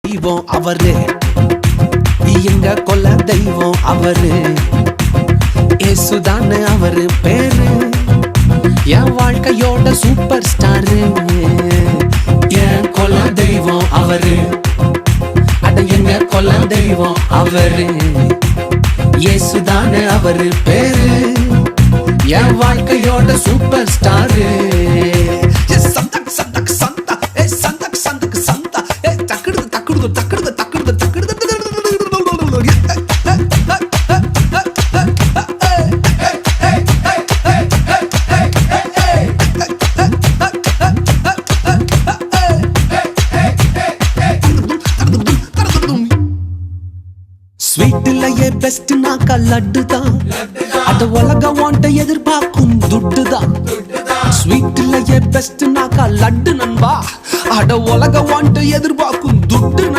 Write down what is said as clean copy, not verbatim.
தெய்வம் அவரு, எங்க கொல்ல தெய்வம் அவரு, ஏசுதான அவரு பேரு, என் வாழ்க்கையோட சூப்பர் ஸ்டாரு. என் கொல்ல தெய்வம் அவரு, அட எங்க கொல்ல தெய்வம் அவரு, ஏசுதான அவரு பேரு, என் வாழ்க்கையோட சூப்பர் ஸ்டாரு. ஸ்வீட்லயே பெஸ்ட் நாக்கா லட்டு தான், அத உலக வாண்ட எதிர்பார்க்கும் துட்டு தான். ஸ்வீட்லயே பெஸ்ட் நாக்கா லட்டு நண்பா, அட உலக வாண்ட எதிர்பார்க்கும் துட்டு.